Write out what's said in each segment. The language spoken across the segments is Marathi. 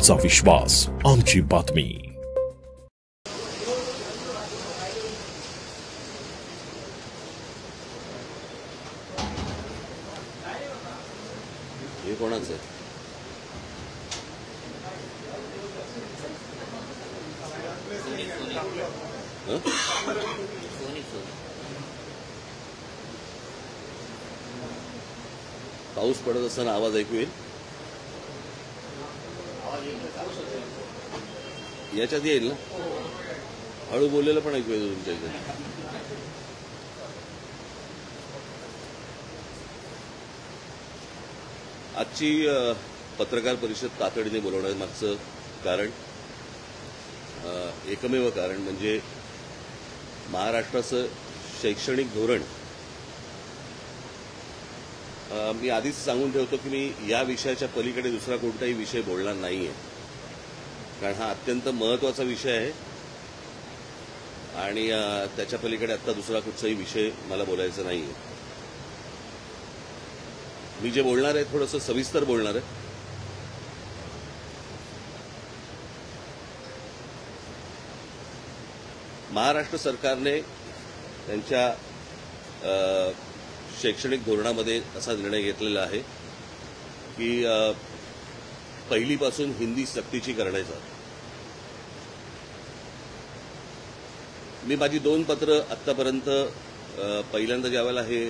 आमचा विश्वास, आमची बातमी। हे कोणाचं आहे? पाऊस पडत असताना आवाज ऐकू येईल? याच्यात येईल ना? हळू बोललेलं पण ऐकू येईल तुमच्या इथे। आजची पत्रकार परिषद तातडीने बोलवण्यामागचं कारण, एकमेव कारण म्हणजे महाराष्ट्राचं शैक्षणिक धोरण। मी आधीच सांगून ठेवतो की मी या विषयाच्या पलीकडे दुसरा कोणताही विषय बोलणार नाहीये, कारण हा अत्यंत महत्त्वाचा विषय आहे आणि त्याच्या पलीकडे आता दुसरा कुठचाही विषय मला बोलायचा नाहीये। मी जे बोलणार आहे थोडंसं सविस्तर बोलणार आहे। महाराष्ट्र सरकारने त्यांच्या शैक्षणिक धोरणामध्ये असा निर्णय घेतलेला आहे की पहिलीपासून हिंदी सक्तीची करण्याचा। मी माझी 2 पत्र आतापर्यंत पहिल्यांदा ज्यावेळेला हे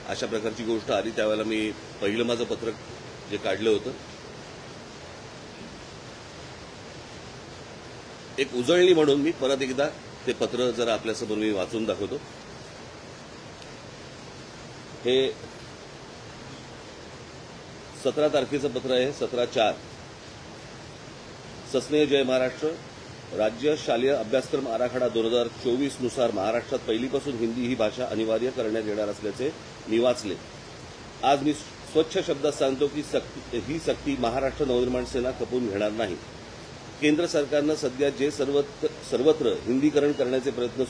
अशा प्रकारची गोष्ट आली त्यावेळेला मी पहिलं माझं पत्र जे काढलं होतं, एक उजळणी म्हणून मी परत एकदा ते पत्र जरा आपल्यासमोर मी वाचून दाखवतो। हे 17 तारखेचं पत्र आहे, 17/4। सस्नेह जय महाराष्ट्र। राज्य शालेय अभ्यासक्रम आराखडा 2024 नुसार महाराष्ट्रात पहिलीपासून हिंदी ही भाषा अनिवार्य करण्यात येणार असल्याचे मी वाचले। आज मी स्वच्छ शब्दात सांगतो की ही सक्ती महाराष्ट्र नवनिर्माण सेना खपवून घेणार नाही। केंद्र सरकारनं सध्या जे सर्वत्र हिंदीकरण करण्याचे प्रयत्न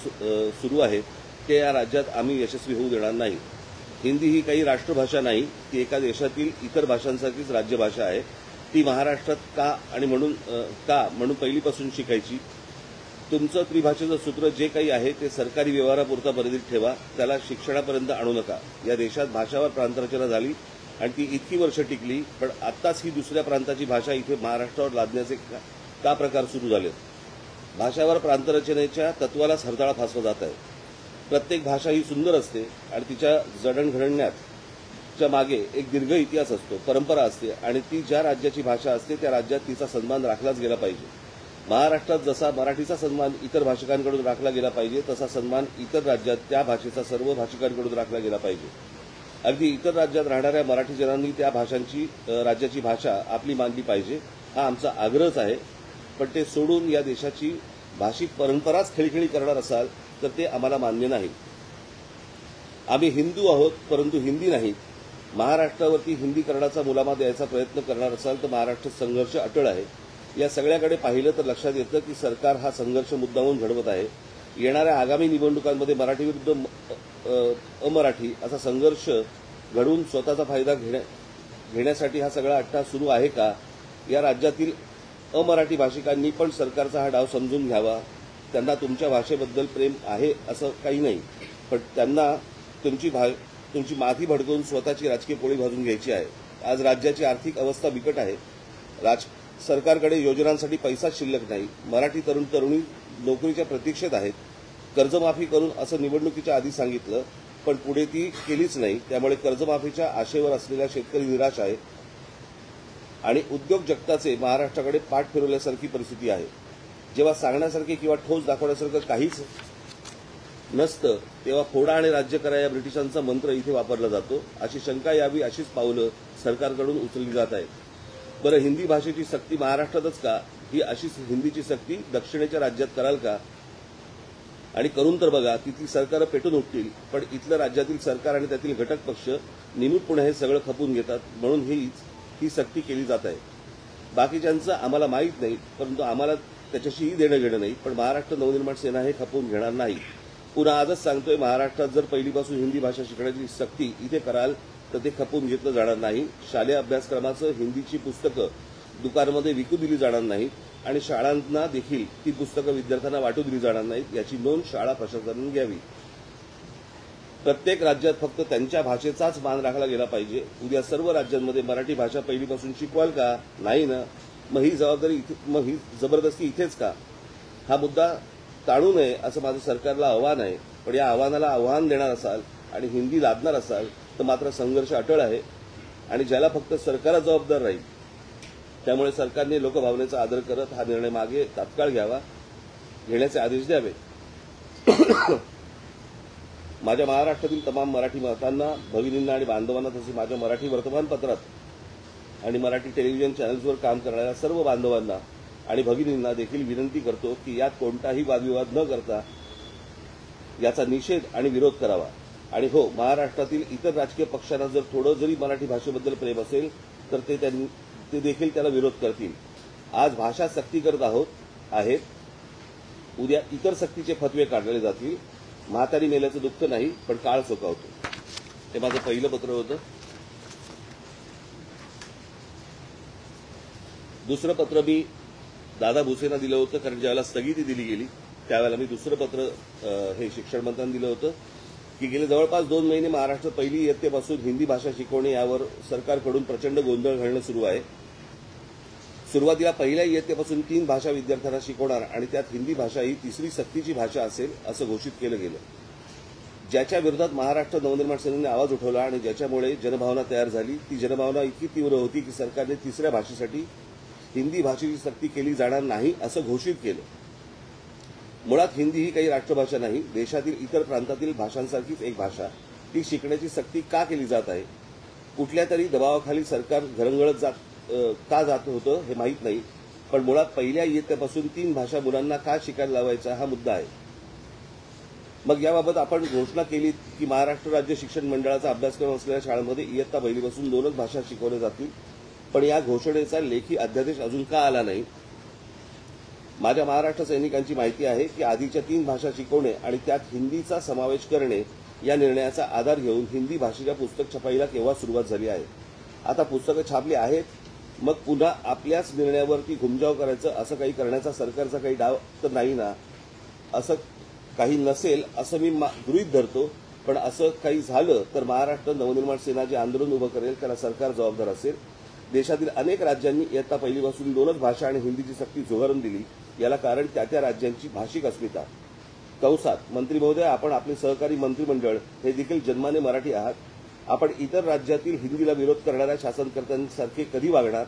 सुरू आहेत ते या राज्यात आम्ही यशस्वी होऊ देणार नाही। हिंदी ही काही राष्ट्रभाषा नाही, ती एका देशातील इतर भाषांसारखीच राज्यभाषा आहे। ती महाराष्ट्रात म्हणून पहिलीपासून शिकायची। तुमचं त्रिभाषेचं सूत्र जे काही आहे ते सरकारी व्यवहारापुरता मर्यादित ठेवा, त्याला शिक्षणापर्यंत आणू नका। या देशात भाषावर प्रांतरचना झाली आणि ती इतकी वर्ष टिकली, पण आत्ताच ही दुसऱ्या प्रांताची भाषा इथे महाराष्ट्रावर लादण्याचे का प्रकार सुरू झाले? भाषावर प्रांतरचनेच्या तत्वालाच हरताळा फासला जात आहे। प्रत्येक भाषा ही सुंदर असते आणि तिच्या जडणघडण्याच्या मागे एक दीर्घ इतिहास असतो, परंपरा असते आणि ती ज्या राज्याची भाषा असते त्या राज्यात तिचा सन्मान राखलाच गेला पाहिजे। महाराष्ट्रात जसा मराठीचा सन्मान इतर भाषिकांकडून राखला गेला पाहिजे तसा सन्मान इतर राज्यात त्या भाषेचा सर्व भाषिकांकडून राखला गेला पाहिजे। अगदी इतर राज्यात राहणाऱ्या मराठी जनांनी त्या राज्याची भाषा आपली मानली पाहिजे, हा आमचा आग्रहच आहे। पण ते सोडून या देशाची भाषिक परंपराच खिळखिळी करणार असाल तर ते आम्हाला मान्य नाही। आम्ही हिंदू आहोत परंतु हिंदी नाहीत। महाराष्ट्रावरती हिंदीकरणाचा मुलामा द्यायचा प्रयत्न करणार असाल तर महाराष्ट्र संघर्ष अटळ आहे। या सगळ्याकडे पाहिलं तर लक्षात येतं की सरकार हा संघर्ष मुद्दामून घडवत आहे। येणाऱ्या आगामी निवडणुकांमध्ये मराठी विरुद्ध अमराठी असा संघर्ष घडवून स्वतःचा फायदा घेण्यासाठी हा सगळा अट्टाहास सुरू आहे का? या राज्यातील अमराठी भाषिकांनी पण सरकारचा हा डाव समजून घ्यावा। त्यांना तुमच्या भाषेबद्दल प्रेम आहे असं काही नाही, पण त्यांना तुमची माथी भडकवून स्वतःची राजकीय पोळी भाजून घ्यायची आहे। आज राज्याची आर्थिक अवस्था बिकट आहे। सरकारकडे योजनांसाठी पैसाच शिल्लक नाही। मराठी तरुण तरुणी नोकरीच्या प्रतीक्षेत आहेत। कर्जमाफी करून असं निवडणुकीच्या आधी सांगितलं, पण पुढे ती केलीच नाही। त्यामुळे कर्जमाफीच्या आशेवर असलेला शेतकरी निराश आहे आणि उद्योग जगताचे महाराष्ट्राकडे पाठ फिरवल्यासारखी परिस्थिती आहे। जेव्हा सांगण्यासारखे किंवा ठोस दाखवण्यासारखं काहीच नसतं तेव्हा फोडा आणि राज्य करा या ब्रिटिशांचा मंत्र इथे वापरला जातो। अशी शंका यावी अशीच पावलं सरकारकडून उचलली जात आहेत। बरं, हिंदी भाषेची सक्ती महाराष्ट्रातच का? ही अशीच हिंदीची सक्ती दक्षिणेच्या राज्यात कराल का? आणि करून तर बघा, तिथली सरकारं पेटून उठतील, पण इथलं राज्यातील सरकार आणि त्यातील घटक पक्ष निमूटपणे हे सगळं खपून घेतात, म्हणून ही सक्ती केली जात आहे। बाकीच्यांचं आम्हाला माहीत नाही, परंतु आम्हाला त्याच्याशीही देणं घेणं नाही, पण महाराष्ट्र नवनिर्माण सेना हे खपवून घेणार नाही। पुन्हा आजच सांगतोय, महाराष्ट्रात जर पहिलीपासून हिंदी भाषा शिकण्याची सक्ती इथे कराल तर ते खपवून घेतलं जाणार नाही। शालेय अभ्यासक्रमाचं हिंदीची पुस्तकं दुकानामध्ये विकू दिली जाणार नाहीत आणि शाळांना देखील ती पुस्तकं विद्यार्थ्यांना वाटू दिली जाणार नाहीत याची नोंद शाळा प्रशासनाने घ्यावी. प्रत्येक राज्यात फक्त त्यांच्या भाषेचाच मान राखला गेला पाहिजे. उद्या सर्व राज्यांमध्ये मराठी भाषा पहिलीपासून शिकवाल का? नाही ना. मग ही जबरदस्ती इथेच का? हा मुद्दा टाळू नये असं माझं सरकारला आव्हान आहे. पण या आव्हानाला आव्हान देणार असाल आणि हिंदी लादणार असाल तर मात्र संघर्ष अटळ आहे आणि ज्याला फक्त सरकारच जबाबदार राहील. त्यामुळे सरकारने लोकभावनेचा आदर करत हा निर्णय मागे तात्काळ घेण्याचे आदेश द्यावे. माझ्या महाराष्ट्रातील तमाम मराठी मातांना, भगिनींना आणि बांधवांना तसेच माझ्या मराठी वर्तमानपत्रात आणि मराठी टेलिव्हिजन चॅनल्सवर काम करणाऱ्या सर्व बांधवांना आणि भगिनींना देखील विनंती करतो की यात कोणताही वादविवाद न करता याचा निषेध आणि विरोध करावा. आणि हो, महाराष्ट्रातील इतर राजकीय पक्षांना जर थोडं जरी मराठी भाषेबद्दल प्रेम असेल तर ते देखील त्याला विरोध करतील. आज भाषा सक्ती करत आहेत, उद्या इतर सक्तीचे फतवे काढले जातील. म्हातारी मेल्याचं दुःख नाही, पण काळ चोकावतो. हे माझं पहिलं पत्र होतं. दुसरं पत्र मी दादा भुसेंना दिलं होतं, कारण ज्यावेळेला स्थगिती दिली गेली त्यावेळेला मी दुसरं पत्र हे शिक्षण मंत्र्यांना दिलं होतं की गेले जवळपास 2 महिने महाराष्ट्रात पहिली इयत्तेपासून हिंदी भाषा शिकवणे यावर सरकारकडून प्रचंड गोंधळ घालणं सुरू आहे. सुरुवातीला पहिल्या इयत्तेपासून 3 भाषा विद्यार्थ्यांना शिकवणार आणि त्यात हिंदी भाषा ही तिसरी सक्तीची भाषा असेल असं घोषित केलं गेलं. ज्याच्या विरोधात महाराष्ट्र नवनिर्माण सेनेने आवाज उठवला आणि ज्याच्यामुळे जनभावना तयार झाली. ती जनभावना इतकी तीव्र होती की सरकारने तिसऱ्या भाषेसाठी हिंदी भाषेची सक्ती केली जाणार नाही असं घोषित केलं. मुळात हिंदी ही काही राष्ट्रभाषा नाही, देशातील इतर प्रांतातील भाषांसारखीच एक भाषा. ती शिकण्याची सक्ती का केली जात आहे? कुठल्या तरी दबावाखाली सरकार घरंगळत का जात होतं हे माहीत नाही, पण मुळात पहिल्या इयत्तेपासून 3 भाषा मुलांना का शिकायला लावायचा हा मुद्दा आहे. मग याबाबत आपण घोषणा केली की महाराष्ट्र राज्य शिक्षण मंडळाचा अभ्यासक्रम असलेल्या शाळांमध्ये इयत्ता पहिलीपासून 2च भाषा शिकवल्या जातील. पण या घोषणेचा लेखी अध्यादेश अजून का आला नाही? माझ्या महाराष्ट्र सैनिकांची माहिती आहे की आधीच्या 3 भाषा शिकवणे आणि त्यात हिंदीचा समावेश करणे या निर्णयाचा आधार घेऊन हिंदी भाषेच्या पुस्तक छपाईला केव्हा सुरुवात झाली आहे. आता पुस्तकं छापली आहेत, मग पुन्हा आपल्याच निर्णयावरती घुमजाव करायचं असं काही करण्याचा सरकारचा काही डाव तर नाही ना? असं काही नसेल असं मी गृहीत धरतो, पण असं काही झालं तर महाराष्ट्र नवनिर्माण सेना जे आंदोलन उभं करेल त्याला सरकार जबाबदार असेल. देशातील अनेक राज्यांनी इयत्ता पहिलीपासून 2च भाषा आणि हिंदीची सक्ती झुगारून दिली. याला कारण त्या राज्यांची भाषिक अस्मिता. कंसात मंत्री महोदय, आपण आपले सहकारी मंत्रिमंडळ हे देखील जन्माने मराठी आहात. आपण इतर राज्यातील हिंदीला विरोध करणाऱ्या शासनकर्त्यांसारखे कधी वागणार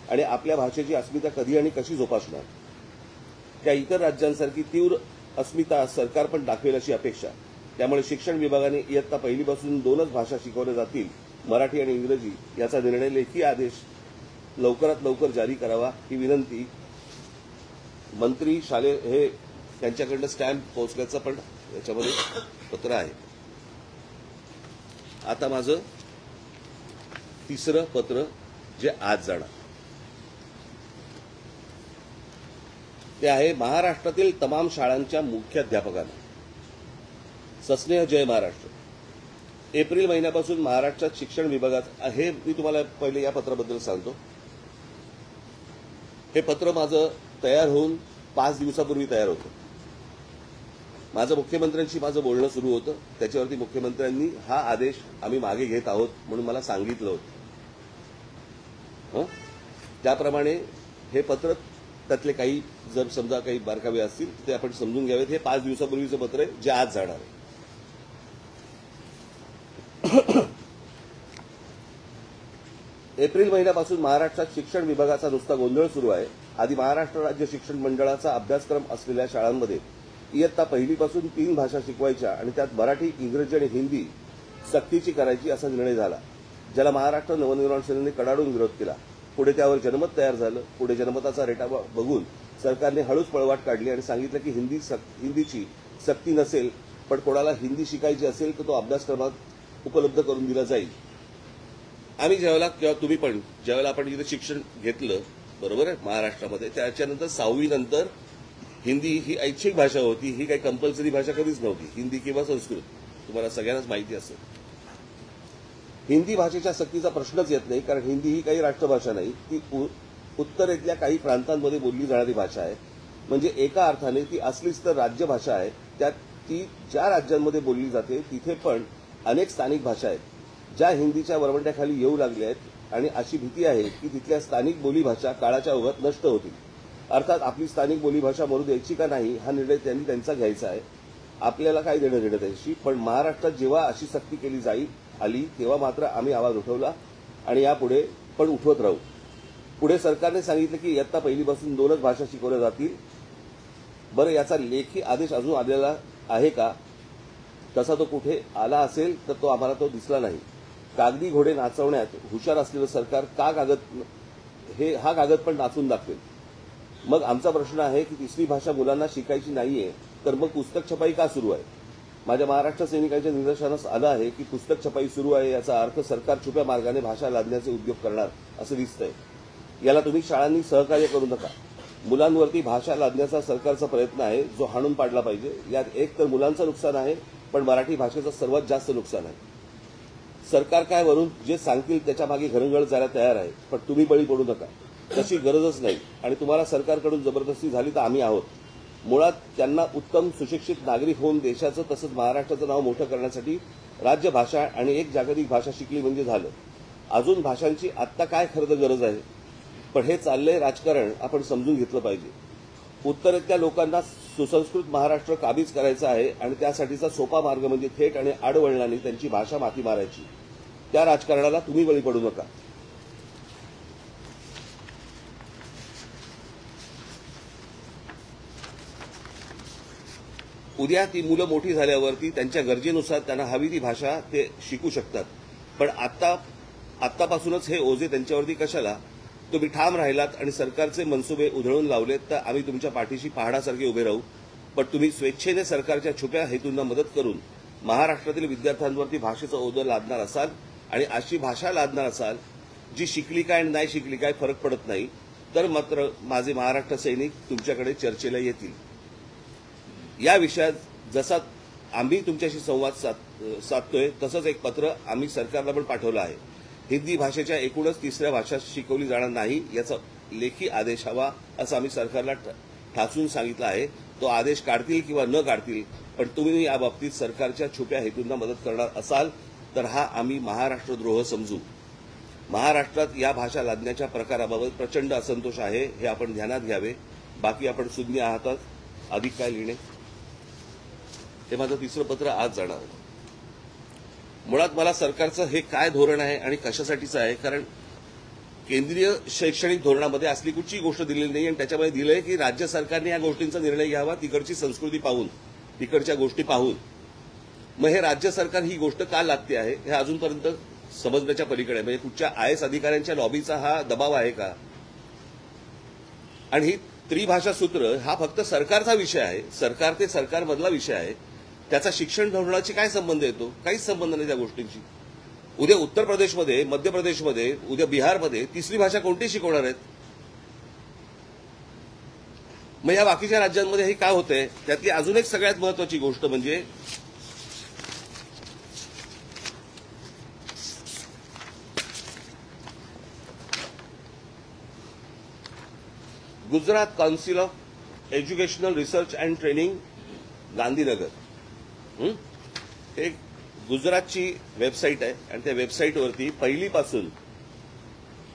आणि आपल्या भाषेची अस्मिता कधी आणि कशी जोपासणार? त्या इतर राज्यांसारखी तीव्र अस्मिता सरकार पण दाखवेल अशी अपेक्षा. त्यामुळे शिक्षण विभागाने इयत्ता पहिलीपासून 2च भाषा शिकवल्या जातील, मराठी आणि इंग्रजी, याचा निर्णय लेखी आदेश लवकरात लवकर जारी करावा ही विनंती मंत्री शालेय हे त्यांच्याकडनं स्टॅम्प पोहोचल्याचं पण याच्यामध्ये पत्र आहे. आता माझं तिसरं पत्र जे आज जाणार ते आहे महाराष्ट्रातील तमाम शाळांच्या मुख्याध्यापकांना. सस्नेह जय महाराष्ट्र. एप्रिल महिन्यापासून महाराष्ट्रात शिक्षण विभागात हे मी तुम्हाला पहिले या पत्राबद्दल सांगतो. हे पत्र माझं तयार होऊन 5 दिवसापूर्वी तयार होतं. माझं मुख्यमंत्र्यांशी बोलणं सुरू होतं. त्याच्यावरती मुख्यमंत्र्यांनी हा आदेश आम्ही मागे घेत आहोत म्हणून मला सांगितलं होतं. त्याप्रमाणे हे पत्र त्यातले काही जर समजा काही बारकावे असतील ते आपण समजून घ्यावेत. हे 5 दिवसापूर्वीचं पत्र आहे जे आज जाणार आहे. एप्रिल महिन्यापासून महाराष्ट्रात शिक्षण विभागाचा नुसता गोंधळ सुरू आहे. आधी महाराष्ट्र राज्य शिक्षण मंडळाचा अभ्यासक्रम असलेल्या शाळांमध्ये इयत्ता पहिलीपासून 3 भाषा शिकवायच्या आणि त्यात मराठी, इंग्रजी आणि हिंदी सक्तीची करायची असा निर्णय झाला, ज्याला महाराष्ट्र नवनिर्माण सेनेने कडाडून विरोध केला. पुढे त्यावर जनमत तयार झालं. पुढे जनमताचा रेटा बघून सरकारने हळूच पळवाट काढली आणि सांगितलं की हिंदीची सक्ती नसेल, पण कोणाला हिंदी शिकायची असेल तर तो अभ्यासक्रमात उपलब्ध करून दिला जाईल. आम्ही ज्यावेळेला किंवा तुम्ही पण ज्यावेळेला आपण इथे शिक्षण घेतलं बरोबर आहे महाराष्ट्रामध्ये, त्याच्यानंतर 6वी नंतर हिंदी ही ऐच्छिक भाषा होती. ही काही कंपल्सरी भाषा कधीच नव्हती, हिंदी किंवा संस्कृत. तुम्हाला सगळ्यांनाच माहिती असेल. हिंदी भाषेच्या सक्तीचा प्रश्नच येत नाही, कारण हिंदी ही काही राष्ट्रभाषा नाही. उत्तरेतल्या काही प्रांतांमध्ये बोलली जाणारी भाषा आहे. म्हणजे एका अर्थाने ती असलीच तर राज्यभाषा आहे. त्यात ती ज्या राज्यांमध्ये बोलली जाते तिथे पण अनेक स्थानिक भाषा आहेत ज्या हिंदीच्या वरवंट्याखाली येऊ लागल्या आहेत आणि अशी भीती आहे की तिथल्या स्थानिक बोलीभाषा काळाच्या ओघात नष्ट होतील. अर्थात आपली स्थानिक बोलीभाषा मरू द्यायची का नाही हा निर्णय त्यांनी त्यांचा घ्यायचा आहे. आपल्याला काय देणं घेणं त्याशी. पण महाराष्ट्रात जेव्हा अशी सक्ती केली आली तेव्हा मात्र आम्ही आवाज उठवला आणि यापुढे पण उठवत राहू. पुढे सरकारने सांगितलं की इयत्ता पहिलीपासून 2च भाषा शिकवल्या जातील. बरं, याचा लेखी आदेश अजून आलेला आहे का? तसा तो कुठे आला असेल तर तो आम्हाला तो दिसला नाही. कागदी घोडे नाचवण्यात हुशार असलेलं सरकार हा कागद पण नाचून दाखवेल. मग आमचा प्रश्न आहे की तिसरी भाषा मुलांना शिकायची नाहीये तर मग पुस्तक छपाई का सुरू आहे? माझ्या महाराष्ट्र सैनिकांच्या निदर्शनास आलं आहे की पुस्तक छपाई सुरू आहे याचा अर्थ सरकार छुप्या मार्गाने भाषा लादण्याचे उद्योग करणार असं दिसतंय. याला तुम्ही शाळांनी सहकार्य करू नका. मुलांवरती भाषा लादण्याचा सरकारचा प्रयत्न आहे जो हाणून पाडला पाहिजे. यात एक तर मुलांचं नुकसान आहे पण मराठी भाषेचं सर्वात जास्त नुकसान आहे. सरकार काय वरून जे सांगतील त्याच्या मागे घरंगळ जायला तयार आहे. पण तुम्ही बळी पडू नका. तशी गरजच नाही आणि तुम्हाला सरकारकडून जबरदस्ती झाली तर आम्ही आहोत. मुळात त्यांना उत्तम सुशिक्षित नागरिक होऊन देशाचं तसंच महाराष्ट्राचं नाव मोठं करण्यासाठी राज्यभाषा आणि एक जागतिक भाषा शिकली म्हणजे झालं. अजून भाषांची आत्ता काय खरं तर गरज आहे. पण हे चाललंय राजकारण आपण समजून घेतलं पाहिजे. उत्तरेतल्या लोकांना सुसंस्कृत महाराष्ट्र काबीज करायचा आहे आणि त्यासाठीचा सोपा मार्ग म्हणजे थेट आणि आडवळणाने त्यांची भाषा माती मारायची. त्या राजकारणाला तुम्ही बळी पडू नका. उद्या ती मुलं मोठी झाल्यावरती त्यांच्या गरजेनुसार त्यांना हवी ती भाषा ते शिकू शकतात. पण आत्तापासूनच हे ओझे त्यांच्यावरती कशाला? तुम्ही ठाम राहिलात आणि सरकारचे मनसुबे उधळून लावलेत तर आम्ही तुमच्या पाठीशी पहाडासारखे उभे राहू. पण तुम्ही स्वेच्छेने सरकारच्या छुप्या हेतूंना मदत करून महाराष्ट्रातील विद्यार्थ्यांवरती भाषेचं ओझं लादणार असाल आणि अशी भाषा लादणार असाल जी शिकली काय आणि नाही शिकली काय फरक पडत नाही तर मात्र माझे महाराष्ट्र सैनिक तुमच्याकडे चर्चेला येतील. या विषयात जसा आम्ही तुमच्याशी संवाद साधतोय तसंच एक पत्र आम्ही सरकारला पण पाठवलं आहे. हिंदी भाषेच्या एकूणच तिसऱ्या भाषा शिकवली जाणार नाही याचा लेखी आदेश हवा असं आम्ही सरकारला ठासून सांगितलं आहे. तो आदेश काढतील किंवा न काढतील पण तुम्ही या बाबतीत सरकारच्या छुप्या हेतूंना मदत करणार असाल तर हा आम्ही महाराष्ट्रद्रोह समजू. महाराष्ट्रात या भाषा लादण्याच्या प्रकाराबाबत प्रचंड असंतोष आहे हे आपण ध्यानात घ्यावे. बाकी आपण सुज्ञ आहात. अधिक काय लिहिणे? हे माझं तिसरं पत्र आज जाणार आहे. मुळात मला सरकारचं हे काय धोरण आहे आणि कशासाठीचं आहे कारण केंद्रीय शैक्षणिक धोरणामध्ये असली कुठची गोष्ट दिलेली नाही आणि त्याच्यामध्ये दिलंय की राज्य सरकारने या गोष्टींचा निर्णय घ्यावा तिकडची संस्कृती पाहून तिकडच्या गोष्टी पाहून. मग हे राज्य सरकार ही गोष्ट का लागते आहे हे अजूनपर्यंत समजण्याच्या पलीकडे. म्हणजे कुठच्या IAS अधिकाऱ्यांच्या लॉबीचा हा दबाव आहे का? आणि ही त्रिभाषा सूत्र हा फक्त सरकारचा विषय आहे. सरकार ते सरकारमधला विषय आहे. त्याचा शिक्षण धोरणाशी काय संबंध येतो? काहीच संबंध नाही त्या गोष्टींशी. उद्या उत्तर प्रदेशमध्ये, मध्य प्रदेशमध्ये, उद्या बिहारमध्ये तिसरी भाषा कोणती शिकवणार आहेत? मग या बाकीच्या राज्यांमध्ये हे काय होतंय? त्यातली अजून एक सगळ्यात महत्वाची गोष्ट म्हणजे Gujarat council of educational research and training Gandhinagar एक गुजरातची वेबसाईट आहे आणि त्या वेबसाईटवरती पहिलीपासून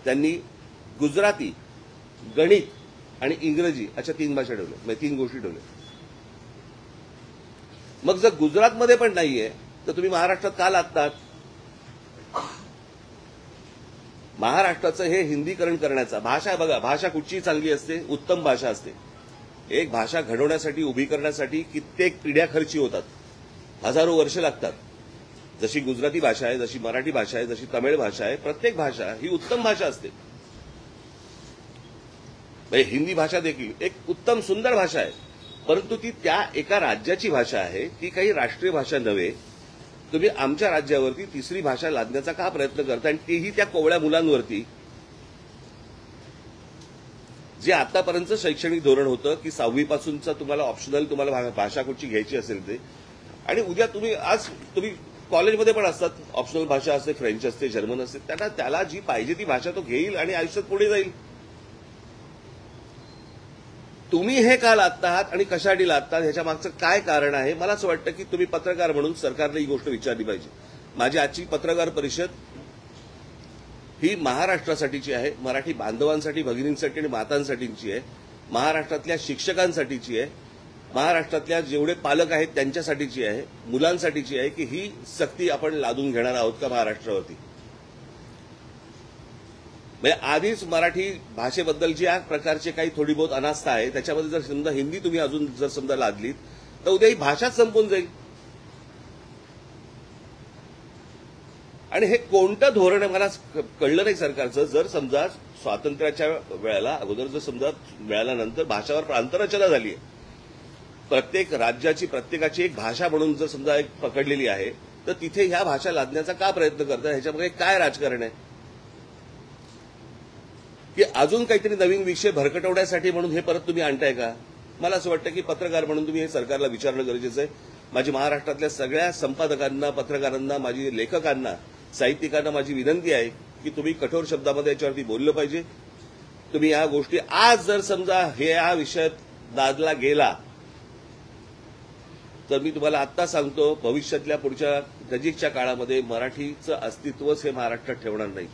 त्यांनी गुजराती, गणित आणि इंग्रजी अशा 3 भाषा ठेवल्या. म्हणजे 3 गोष्टी ठेवल्या. मग जर गुजरातमध्ये पण नाहीये तर तुम्ही महाराष्ट्रात का लागतात? महाराष्ट्राचं हे हिंदीकरण करण्याचा भाषा बघा. भाषा कुठची चांगली असते? उत्तम भाषा असते. एक भाषा घडवण्यासाठी उभी करण्यासाठी कित्येक पिढ्या खर्ची होतात. हजारो वर्ष लागतात. जशी गुजराती भाषा आहे, जशी मराठी भाषा आहे, जशी तमिळ भाषा आहे, प्रत्येक भाषा ही उत्तम भाषा असते. हिंदी भाषा देखील एक उत्तम सुंदर भाषा आहे परंतु ती त्या एका राज्याची भाषा आहे. ती काही राष्ट्रीय भाषा नव्हे. तुम्ही आमच्या राज्यावरती तिसरी भाषा लादण्याचा का प्रयत्न करता आणि तेही त्या कोवळ्या मुलांवरती? जे आतापर्यंत शैक्षणिक धोरण होतं की 6वी पासूनचा तुम्हाला ऑप्शनल तुम्हाला भाषा कुठची घ्यायची असेल ते आणि उद्या तुम्ही कॉलेजमध्ये पण असतात ऑप्शनल भाषा असते, फ्रेंच असते, जर्मन असते. त्याला जी पाहिजे ती भाषा तो घेईल आणि आयुष्यात पुढे जाईल. तुम्ही हे का लादता आहात आणि कशासाठी लादतात ह्याच्या मागचं काय कारण आहे? मला असं वाटतं की तुम्ही पत्रकार म्हणून सरकारने ही गोष्ट विचारली पाहिजे. माझी आजची पत्रकार परिषद ही महाराष्ट्रासाठीची आहे, मराठी बांधवांसाठी, भगिनींसाठी आणि मातांसाठीची आहे, महाराष्ट्रातल्या शिक्षकांसाठीची आहे, महाराष्ट्रातल्या जेवढे पालक आहेत त्यांच्यासाठीची आहे, मुलांसाठीची आहे की ही सक्ती आपण लादून घेणार आहोत का महाराष्ट्रावरती. म्हणजे आधीच मराठी भाषेबद्दलची या प्रकारचे काही थोडी बहुत अनास्था आहे, त्याच्यामध्ये जर समजा हिंदी तुम्ही अजून जर समजा लादलीत तर उद्या ही भाषाच संपून जाईल. आणि हे कोणतं धोरण आहे मला कळलं नाही सरकारचं. जर समजा स्वातंत्र्याच्या वेळेला अगोदर जर समजा मिळाल्यानंतर भाषावर प्रांतरचना झाली आहे, प्रत्येक राज्याची प्रत्येकाची एक भाषा म्हणून जर समजा एक पकडलेली आहे, तर तिथे ह्या भाषा लादण्याचा का प्रयत्न करतात? ह्याच्यामध्ये काय राजकारण आहे की अजून काहीतरी नवीन विषय भरकटवण्यासाठी म्हणून हे परत तुम्ही आणताय का? मला असं वाटतं की पत्रकार म्हणून तुम्ही हे सरकारला विचारणं गरजेचं आहे. माझी महाराष्ट्रातल्या सगळ्या संपादकांना, पत्रकारांना, माझी लेखकांना, साहित्यिकांना माझी विनंती आहे की तुम्ही कठोर शब्दामध्ये याच्यावरती बोललं पाहिजे. तुम्ही या गोष्टी आज जर समजा हे या विषयात लादला गेला तर मी तुम्हाला आत्ता सांगतो, भविष्यातल्या पुढच्या नजीकच्या काळामध्ये मराठीचं अस्तित्वच हे महाराष्ट्रात ठेवणार नाही.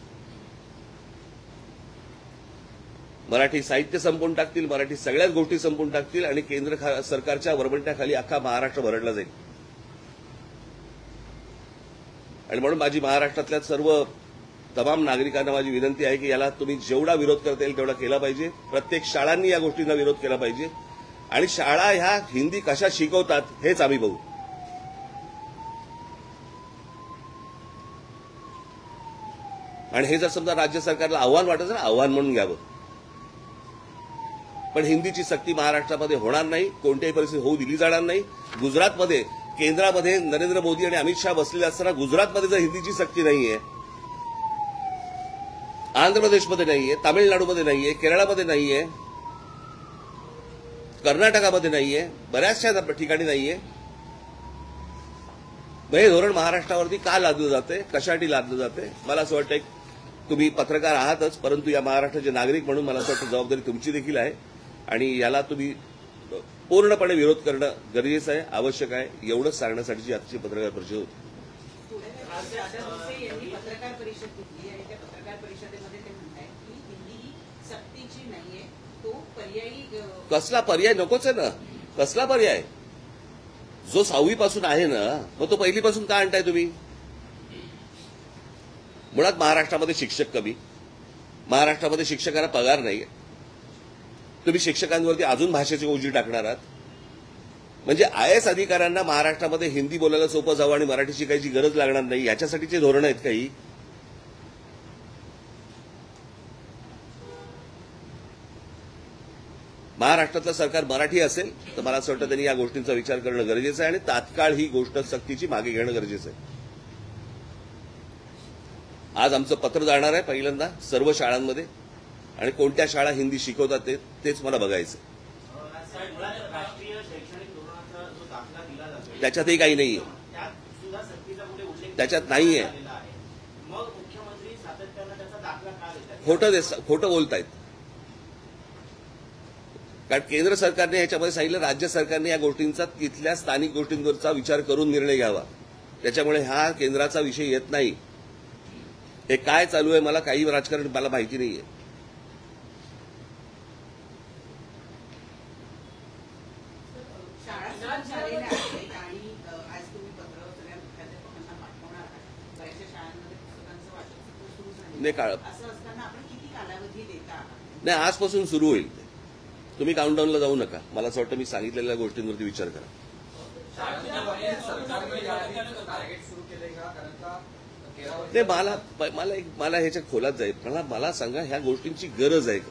मराठी साहित्य संपवून टाकतील, मराठी सगळ्याच गोष्टी संपवून टाकतील आणि केंद्र सरकारच्या वरवंट्याखाली अख्खा महाराष्ट्र भरडला जाईल. आणि म्हणून माझी महाराष्ट्रातल्या सर्व तमाम नागरिकांना माझी विनंती आहे की याला तुम्ही जेवढा विरोध करता येईल तेवढा केला पाहिजे. प्रत्येक शाळांनी या गोष्टींना विरोध केला पाहिजे आणि शाळा ह्या हिंदी कशा शिकवतात हेच आम्ही बघू. आणि हे जर समजा राज्य सरकारला आव्हान वाटत ना, आव्हान म्हणून घ्यावं. पण हिंदीची सक्ती महाराष्ट्रामध्ये होणार नाही, कोणत्याही परिस्थितीत होऊ दिली जाणार नाही. गुजरातमध्ये, केंद्रामध्ये नरेंद्र मोदी आणि अमित शहा बसलेले असताना गुजरातमध्ये जर हिंदीची सक्ती नाहीये, आंध्र प्रदेशमध्ये नाहीये, तामिळनाडूमध्ये नाहीये, केरळमध्ये नाहीये, कर्नाटकामध्ये नाहीये, बऱ्याचशा ठिकाणी नाहीये, हे धोरण महाराष्ट्रावरती का लादलं जाते, कशासाठी लादलं जाते? मला असं वाटतं तुम्ही पत्रकार आहातच, परंतु या महाराष्ट्राचे नागरिक म्हणून मला असं वाटतं जबाबदारी तुमची देखील आहे आणि याला तुम्ही पूर्णपणे विरोध करणं गरजेचं आहे, आवश्यक आहे. एवढंच सांगण्यासाठीची आजची पत्रकार परिषद होती. पत्रकार परिषद घेतली आणि त्या पत्रकार परिषदेमध्ये ते म्हणतायत की हिंदी ही सक्तीची नाहीये, तो पर्यायी. कसला पर्याय? नकोच आहे ना. कसला पर्याय? जो 6वी पासून आहे ना, मग तो पहिलीपासून का आणताय तुम्ही? मुळात महाराष्ट्रामध्ये शिक्षक कमी, महाराष्ट्रामध्ये शिक्षकांना पगार नाही, तुम्ही शिक्षकांवरती अजून भाषेची ओझी टाकणार आहात. म्हणजे IAS अधिकाऱ्यांना महाराष्ट्रामध्ये हिंदी बोलायला सोपं जावं आणि मराठी शिकायची गरज लागणार नाही, याच्यासाठीचे धोरण आहेत काही? महाराष्ट्रातलं सरकार मराठी असेल तर मला असं वाटतं त्यांनी या गोष्टींचा विचार करणं गरजेचं आहे आणि तात्काळ ही गोष्ट सक्तीची मागे घेणं गरजेचं आहे. आज आमचं पत्र जाणार आहे पहिल्यांदा सर्व शाळांमध्ये आणि कोणत्या शाळा हिंदी शिकवतात तेच मला बघायचं. त्याच्यातही काही नाहीये, त्याच्यात नाहीये. खोटं बोलतायत. कारण केंद्र सरकारने याच्यामध्ये सांगितलं, राज्य सरकारने या गोष्टींचा तिथल्या स्थानिक गोष्टींवरचा विचार करून निर्णय घ्यावा. त्याच्यामुळे हा केंद्राचा विषय येत नाही. हे काय चालू आहे मला काही राजकारण मला माहिती नाहीये. नाही, आजपासून सुरू होईल. तुम्ही काउंटडाऊनला जाऊ नका. मला असं वाटतं मी सांगितलेल्या गोष्टींवरती विचार करा. ते मला ह्याच्या खोलात जाईल. मला सांगा ह्या गोष्टींची गरज आहे का?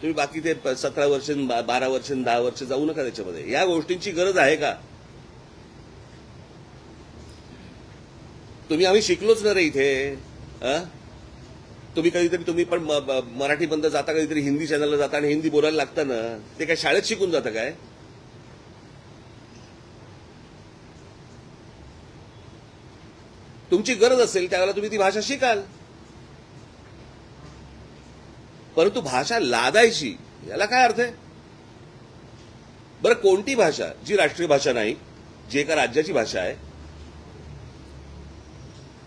तुम्ही बाकी ते 17 वर्ष 12 वर्ष 10 वर्ष जाऊ नका त्याच्यामध्ये. या गोष्टींची गरज आहे का? आम्ही शिकलोच ना रे इथे. तुम्ही पण मराठी बंद जाता, कधीतरी हिंदी चॅनलला जाता आणि हिंदी बोलायला लागतं ना. ते काय शाळेत शिकून जातं काय? तुमची गरज असेल त्यावेळेला तुम्ही ती भाषा शिकाल. परंतु भाषा लादायची याला काय अर्थ आहे? बरं, कोणती भाषा जी राष्ट्रीय भाषा नाही, जी एका राज्याची भाषा आहे?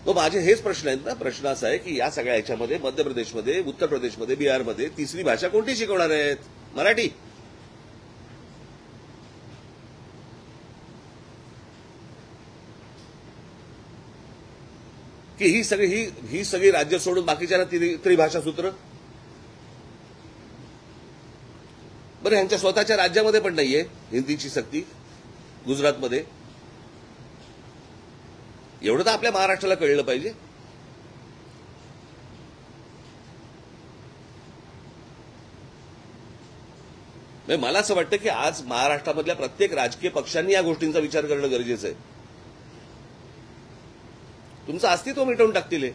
मग माझे हेच प्रश्न आहेत ना. प्रश्न असा आहे की या सगळ्या ह्याच्यामध्ये मध्य प्रदेशमध्ये, उत्तर प्रदेशमध्ये, बिहारमध्ये तिसरी भाषा कोणती शिकवणार आहेत? मराठी. की ही सगळी राज्य सोडून बाकीच्या त्रिभाषा सूत्र? बरं, ह्यांच्या स्वतःच्या राज्यामध्ये पण नाहीये हिंदीची सक्ती. गुजरातमध्ये. एवढं तर आपल्या महाराष्ट्राला कळलं पाहिजे. मला असं वाटतं की आज महाराष्ट्रामधल्या प्रत्येक राजकीय पक्षांनी या गोष्टींचा विचार करणं गरजेचं आहे. तुमचं अस्तित्व मिटवून टाकतील हे.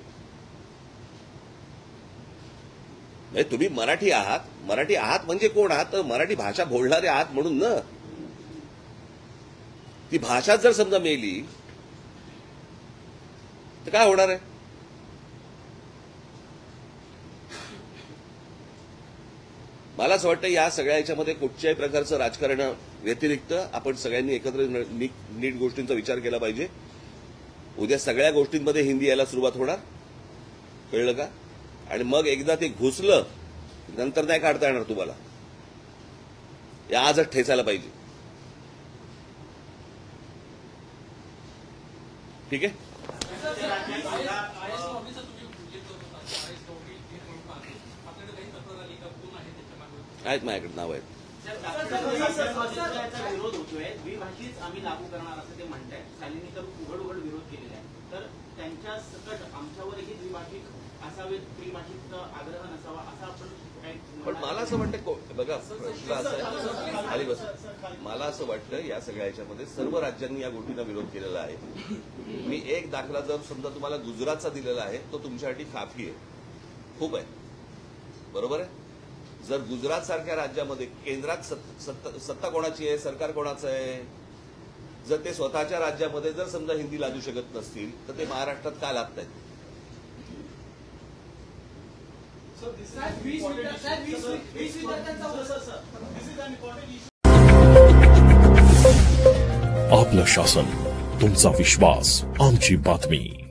तुम्ही मराठी आहात म्हणजे कोण आहात? तर मराठी भाषा बोलणारे आहात म्हणून ना. ती भाषा जर समजा मेली तर काय होणार आहे? मला असं वाटतं या सगळ्या याच्यामध्ये कुठच्याही प्रकारचं राजकारण व्यतिरिक्त आपण सगळ्यांनी एकत्र नीट गोष्टींचा विचार केला पाहिजे. उद्या सगळ्या गोष्टींमध्ये हिंदी यायला सुरुवात होणार. कळलं का? आणि मग एकदा ते घुसलं नंतर नाही काढता येणार तुम्हाला. या आजच ठेचायला पाहिजे. ठीक आहे. आहेत माझ्याकडे नाव आहेत. विरोध होतोय, द्विभाषीच आम्ही लागू करणार असं ते म्हणतायत. शालिनी तर उघड विरोध केलेला आहे. तर त्यांच्या सकट आमच्यावरही द्विभाषिक असावे, त्रिभाषिकचा आग्रह नसावा असं आपण काय? पण मला असं वाटतं, बघा प्रश्न असा आहे, खाली बस. मला असं वाटतं या सगळ्या ह्याच्यामध्ये सर्व राज्यांनी या गोष्टींना विरोध केलेला आहे. मी एक दाखला जर समजा तुम्हाला गुजरातचा दिलेला आहे तो तुमच्यासाठी काफी आहे, खूप आहे. बरोबर आहे. जर गुजरात सारख्या राज्यामध्ये केंद्रात सत्ता कोणाची आहे, सरकार कोणाचं आहे? जर ते स्वतःच्या राज्यामध्ये जर समजा हिंदी लादू शकत नसतील तर ते महाराष्ट्रात का लादतायत? आपलं शासन, तुमचा विश्वास, आमची बातमी.